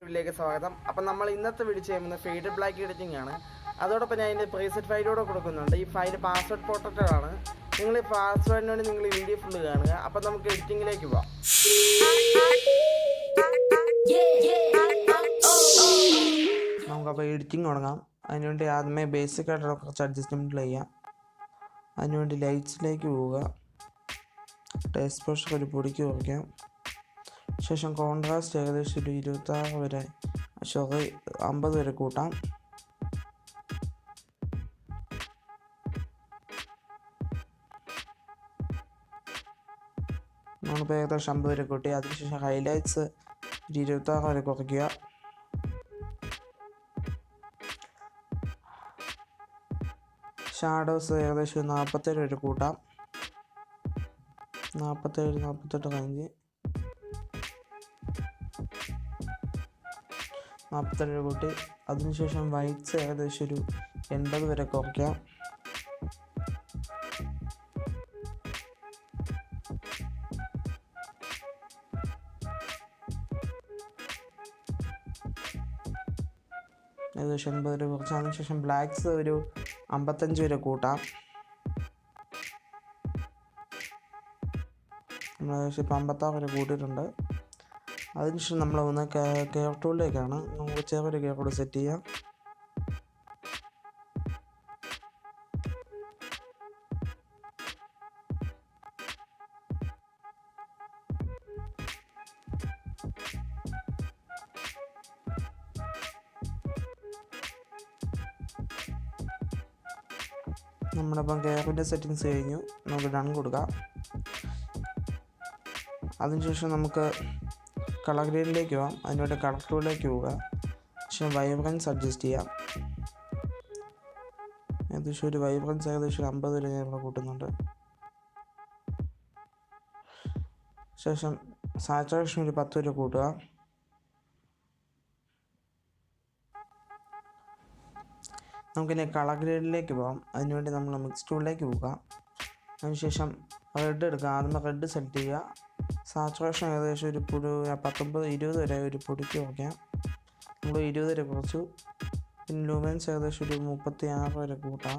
വീഡിയോയിലേക്ക് സ്വാഗതം. അപ്പം നമ്മൾ ഇന്നത്തെ വീഡിയോ ചെയ്യുന്നത് ഫെയ്ഡ് ബ്ലാക്ക് എഡിറ്റിംഗ് ആണ്. അതോടൊപ്പം ഞാൻ ഇതിൻ്റെ പ്രീസെറ്റ് ഫയലൂടെ കൊടുക്കുന്നുണ്ട്. ഈ ഫയൽ പാസ്വേഡ് പ്രൊട്ടക്റ്റഡ് ആണ്. നിങ്ങൾ ഈ പാസ്വേഡിന് വേണ്ടി നിങ്ങൾ വീഡിയോ ഫുള്ള് കാണുക. അപ്പം നമുക്ക് എഡിറ്റിങ്ങിലേക്ക് പോവാം. നമുക്കപ്പോൾ എഡിറ്റിംഗ് തുടങ്ങാം. അതിനുവേണ്ടി ആദ്യമേ ബേസിക് ആയിട്ടുള്ള കുറച്ച് അഡ്ജസ്റ്റ്മെൻറ്റുകൾ ചെയ്യാം. അതിനുവേണ്ടി ലൈറ്റ്സിലേക്ക് പോവുക. എക്സ്പോഷർ ഒരു പൊടിക്ക് കുറയ്ക്കാം. ശേഷം കോൺട്രാസ്റ്റ് ഏകദേശം ഒരു 26 വരെ 50 വരെ കൂട്ടാം. നമ്മളിപ്പോൾ ഏകദേശം 50 വരെ കൂട്ടി. അതിനുശേഷം ഹൈലൈറ്റ്സ് ഒരു 26 വരെ കുറയ്ക്കുക. ഷാഡോസ് ഏകദേശം 47 വരെ കൂട്ടാം. 47-48 റേഞ്ച് 47 കൂട്ടി. അതിനുശേഷം വൈറ്റ്സ് ഏകദേശം ഒരു 80 വരെ കുറയ്ക്കാം. ഏകദേശം 80 വരെ കുറച്ച്. അതിനുശേഷം ബ്ലാക്ക്സ് ഒരു 55 വരെ കൂട്ടാം. നമ്മൾ ഏകദേശം ഇപ്പോൾ 56 വരെ കൂട്ടിയിട്ടുണ്ട്. അതിനുശേഷം നമ്മൾ ഒന്ന് കെയർ ടൂളിലേക്കാണ്. നമുക്ക് ചെറിയൊരു കെയർ കൂടെ സെറ്റ് ചെയ്യാം. നമ്മളിപ്പം കെയറിൻ്റെ സെറ്റിങ്സ് കഴിഞ്ഞു. നമുക്ക് ഡൺ കൊടുക്കാം. അതിനുശേഷം നമുക്ക് കളർ ഗ്രേഡിലേക്ക് പോകാം. അതിനുവേണ്ടി കളർ ടൂളിലേക്ക് പോവുക. ശേഷം വൈബ്രൻസ് അഡ്ജസ്റ്റ് ചെയ്യാം. ഏകദേശം ഒരു വൈബ്രൻസ് ഏകദേശം 50 വരെ ഞാൻ ഇവിടെ കൂട്ടുന്നുണ്ട്. ശേഷം സാച്ചുറേഷൻ ഒരു 10 വരെ കൂട്ടുക. നമുക്കിനി കളർ ഗ്രേഡിലേക്ക് പോകാം. അതിനുവേണ്ടി നമ്മൾ മിക്സ് ടൂളിലേക്ക് പോവുക. അതിനുശേഷം റെഡ് എടുക്കുക. ആദ്യമേ റെഡ് സെലക്ട് ചെയ്യുക. സാച്ചുറേഷൻ ഏകദേശം ഒരു 19-20 വരെ ഒരു പൊടിക്ക് കുറയ്ക്കാം. നമ്മൾ 20 വരെ കുറച്ചു. പിന്നെ ലൂമൻസ് ഏകദേശം ഒരു 36 വരെ കൂട്ടാം.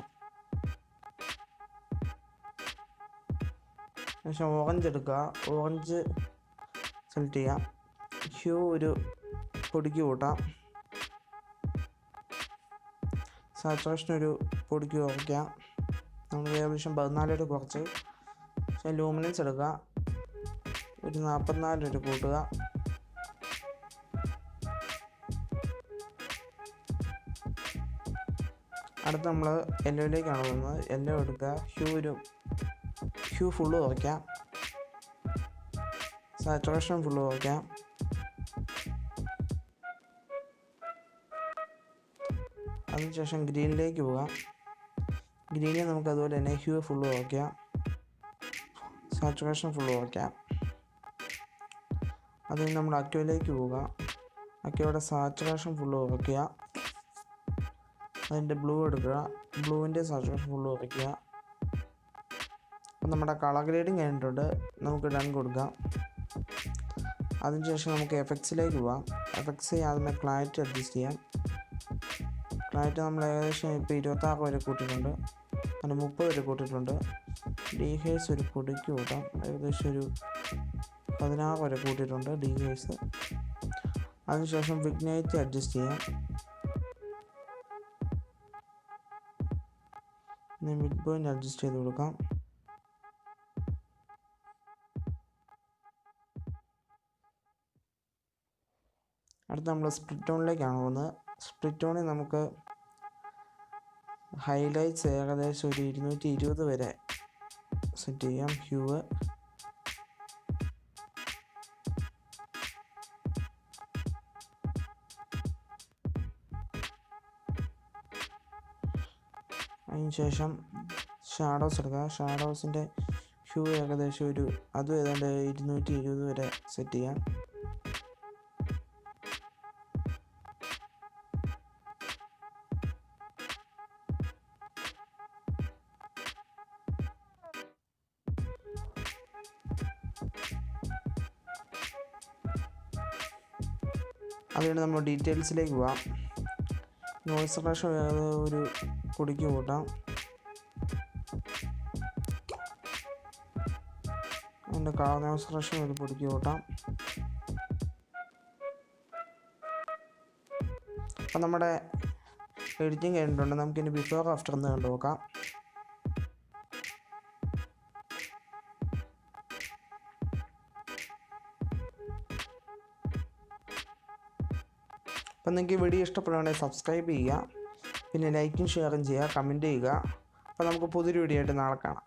ശേഷം ഓറഞ്ച് എടുക്കുക. ഓറഞ്ച് സെലക്ട് ചെയ്യാം. ഹ്യൂ ഒരു പൊടിക്ക് കൂട്ടാം. സാച്ചുറേഷൻ ഒരു പൊടിക്ക് കുറയ്ക്കാം. നമ്മൾ ഏകദേശം 14 വരെ കുറച്ച്. പക്ഷേ ലൂമിനൻസ് എടുക്കുക. ഒരു 44 വരെ കൂട്ടുക. അടുത്ത് നമ്മൾ യെല്ലോയിലേക്കാണ് പോകുന്നത്. യെല്ലോ എടുക്കുക. ഹ്യൂ ഫുള്ള് കുറയ്ക്കാം. സാച്ചുറേഷൻ ഫുള്ള് കുറയ്ക്കാം. അതിനുശേഷം ഗ്രീനിലേക്ക് പോകാം. ഗ്രീനിൽ നമുക്ക് അതുപോലെ തന്നെ ഹ്യൂ ഫുള്ള് കുറയ്ക്കാം. സാച്ചുറേഷൻ ഫുള്ള് കുറയ്ക്കാം. അതിന് നമ്മൾ അക്വയിലേക്ക് പോവുക. അക്വയുടെ സാച്ചുറേഷൻ ഫുള്ള് കുറയ്ക്കുക. അതിൻ്റെ ബ്ലൂ എടുക്കുക. ബ്ലൂവിൻ്റെ സാച്ചുറേഷൻ ഫുള്ള് കുറയ്ക്കുക. അപ്പം നമ്മുടെ കളർ ഗ്രേഡിങ് കഴിഞ്ഞിട്ടുണ്ട്. നമുക്ക് ഡൺ കൊടുക്കാം. അതിനുശേഷം നമുക്ക് എഫക്ട്സിലേക്ക് പോവാം. എഫക്ട്സ് ആദ്യമേ ക്ലാരിറ്റി അഡ്ജസ്റ്റ് ചെയ്യാം. ക്ലാരിറ്റി നമ്മൾ ഏകദേശം ഇപ്പോൾ 26 വരെ കൂട്ടിയിട്ടുണ്ട്. അതിന് 30 വരെ കൂട്ടിയിട്ടുണ്ട്. ഡീഹേഴ്സ് ഒരു പൊടിക്ക് കൂട്ടാം. ഏകദേശം ഒരു 16 വരെ കൂട്ടിയിട്ടുണ്ട് ഡീഹേഴ്സ്. അതിനുശേഷം വിഗ്നൈറ്റ് അഡ്ജസ്റ്റ് ചെയ്യാം. പിന്നെ മിഡ് പോയിൻ്റ് അഡ്ജസ്റ്റ് ചെയ്ത് കൊടുക്കാം. അടുത്ത നമ്മൾ സ്പ്ലിറ്റ് ടോണിലേക്കാണ് പോകുന്നത്. സ്പ്ലിറ്റ് ടോണിൽ നമുക്ക് ഹൈലൈറ്റ്സ് ഏകദേശം ഒരു 220 വരെ സെറ്റ് ചെയ്യാം. ഹ്യൂ അതിനുശേഷം ഷാഡോസ് എടുക്കുക. ഷാഡോസിൻ്റെ ഹ്യൂ ഏകദേശം അതും ഏതാണ്ട് 220 വരെ സെറ്റ് ചെയ്യാം. അതുകൊണ്ട് നമ്മൾ ഡീറ്റെയിൽസിലേക്ക് പോവാം. നോയ്സ് സപ്രഷൻ ഒരു പൊടിക്ക് കൂട്ടാം. അതിൻ്റെ നോയ്സ് സപ്രഷൻ ഒരു പൊടിക്ക് കൂട്ടാം. അപ്പം നമ്മുടെ എഡിറ്റിംഗ് കഴിഞ്ഞിട്ടുണ്ട്. നമുക്കിനി ബിഫോർ ആഫ്റ്റർ എന്ന് കണ്ടു നോക്കാം. അപ്പം നിങ്ങൾക്ക് ഈ വീഡിയോ ഇഷ്ടപ്പെടുകയാണെങ്കിൽ സബ്സ്ക്രൈബ് ചെയ്യുക, പിന്നെ ലൈക്കും ഷെയറും ചെയ്യുക, കമൻറ്റ് ചെയ്യുക. അപ്പോൾ നമുക്ക് പുതിയൊരു വീഡിയോ ആയിട്ട് നാളെ കാണാം.